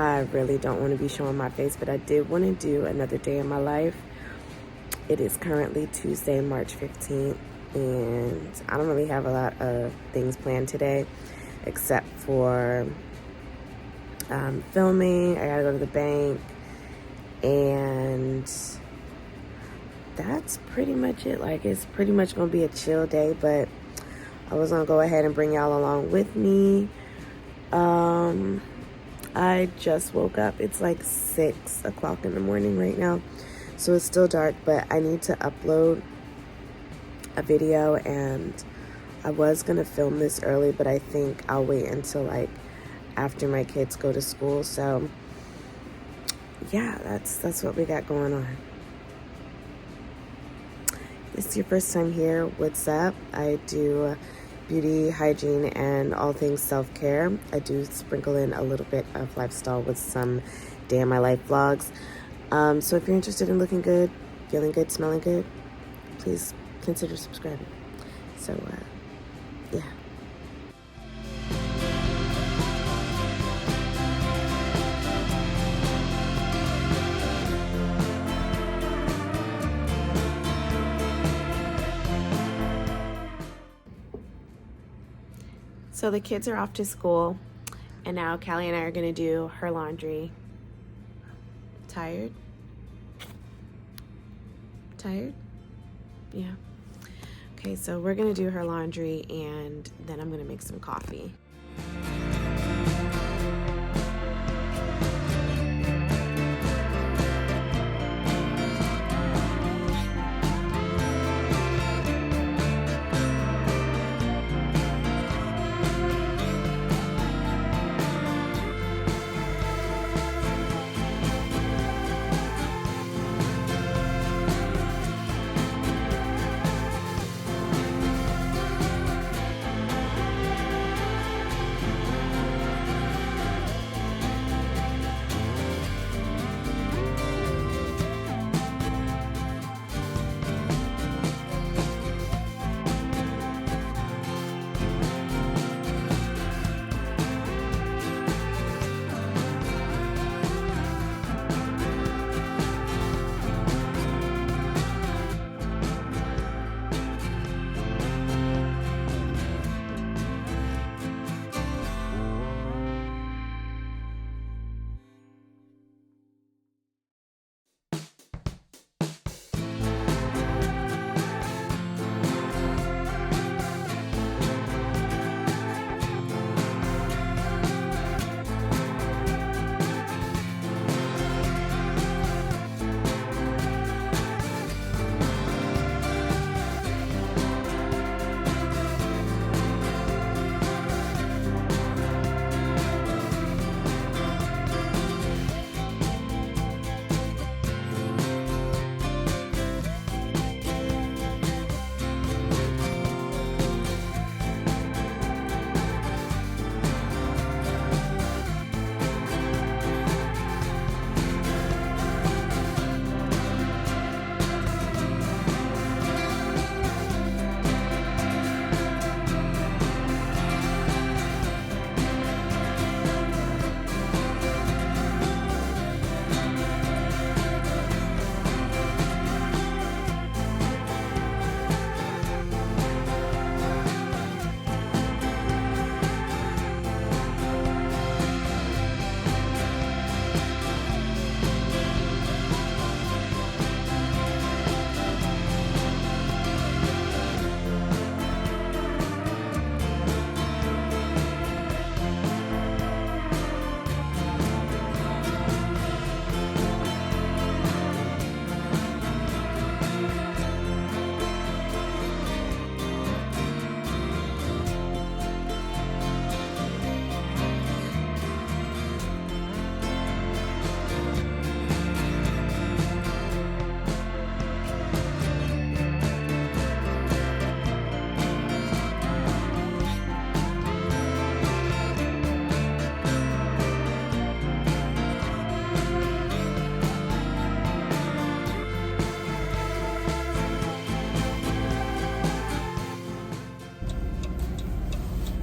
I really don't want to be showing my face, but I did want to do another day in my life. It is currently Tuesday, March 15th, and I don't really have a lot of things planned today except for filming. I gotta go to the bank, and that's pretty much it. Like, it's pretty much gonna be a chill day, but I was gonna go ahead and bring y'all along with me. I just woke up. It's like 6 o'clock in the morning right now, so it's still dark, but I need to upload a video, and I was gonna film this early, but I think I'll wait until like after my kids go to school. So yeah, that's what we got going on. If it's your first time here, what's up? I do beauty, hygiene, and all things self-care. I do sprinkle in a little bit of lifestyle with some day in my life vlogs. So if you're interested in looking good, feeling good, smelling good, please consider subscribing. So yeah. So the kids are off to school, and now Callie and I are gonna do her laundry. Tired? Tired? Yeah. Okay, so we're gonna do her laundry, and then I'm gonna make some coffee.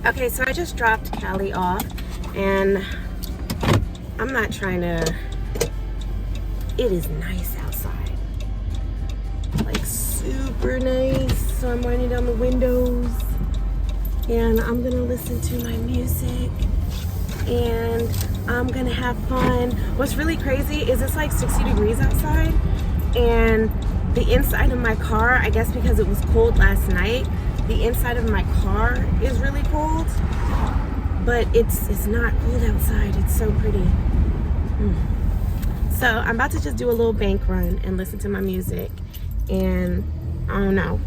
Okay, so I just dropped Callie off, and I'm not trying to, it is nice outside. Like super nice. So I'm running down the windows and I'm gonna listen to my music and I'm gonna have fun. What's really crazy is it's like 60 degrees outside and the inside of my car, I guess because it was cold last night, the inside of my car is really cold, but it's not cold outside. It's so pretty. So I'm about to just do a little bank run and listen to my music, and I don't know,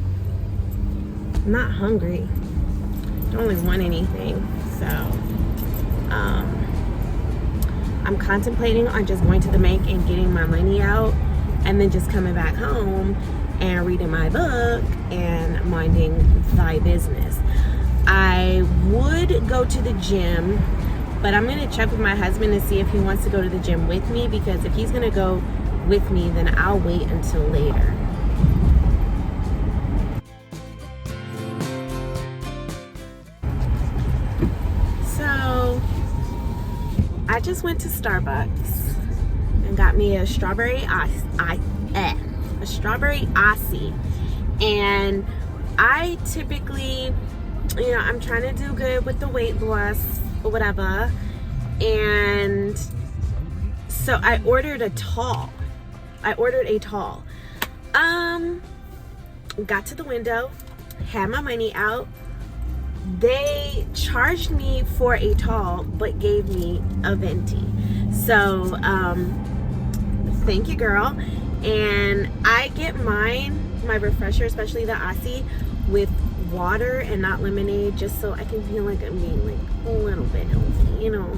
I'm not hungry. I don't really want anything, so I'm contemplating on just going to the bank and getting my money out and then just coming back home and reading my book and minding thy business. I would go to the gym, but I'm gonna check with my husband and see if he wants to go to the gym with me, because if he's gonna go with me, then I'll wait until later. So I just went to Starbucks and got me a strawberry Aussie, and I typically, you know, I'm trying to do good with the weight loss or whatever, and so I ordered a tall. Got to the window, had my money out. They charged me for a tall but gave me a venti, so thank you, girl. And I get my refresher, especially the Aussie, with water and not lemonade, just so I can feel like I'm being like a little bit healthy, you know.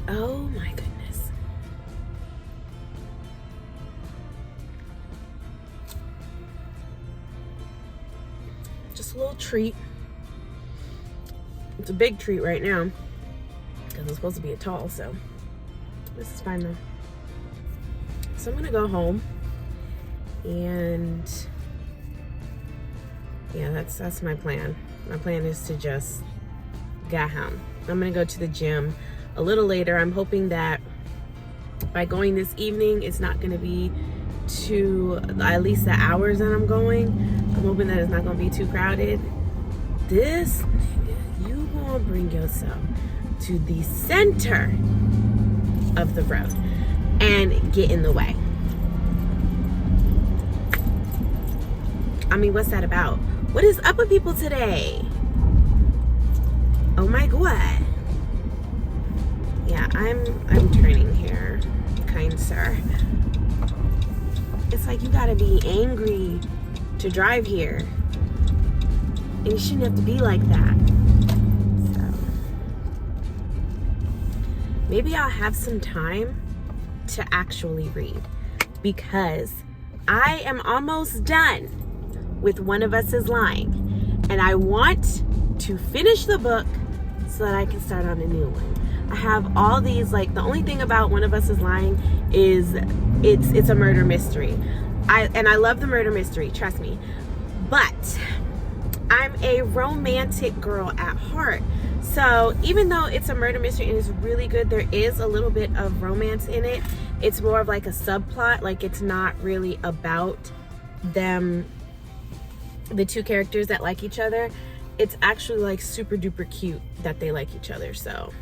Oh my goodness. Just a little treat. It's a big treat right now because it's supposed to be a tall, so this is fine though. So I'm gonna go home, and yeah, that's my plan. My plan is to just get home. I'm gonna go to the gym a little later. I'm hoping that by going this evening, it's not gonna be too, at least the hours that I'm going, I'm hoping that it's not gonna be too crowded. This nigga, you gonna bring yourself to the center of the road and get in the way. I mean, what's that about? What is up with people today? Oh my God. Yeah, I'm turning here, kind sir. It's like you gotta be angry to drive here. And you shouldn't have to be like that. So maybe I'll have some time to actually read, because I am almost done with One of Us is Lying, and I want to finish the book so that I can start on a new one. I have all these, like, the only thing about One of Us is Lying is it's a murder mystery. I love the murder mystery, trust me, but I'm a romantic girl at heart. So even though it's a murder mystery and it's really good, there is a little bit of romance in it. It's more of like a subplot. Like, it's not really about them, the two characters that like each other. It's actually like super duper cute that they like each other. So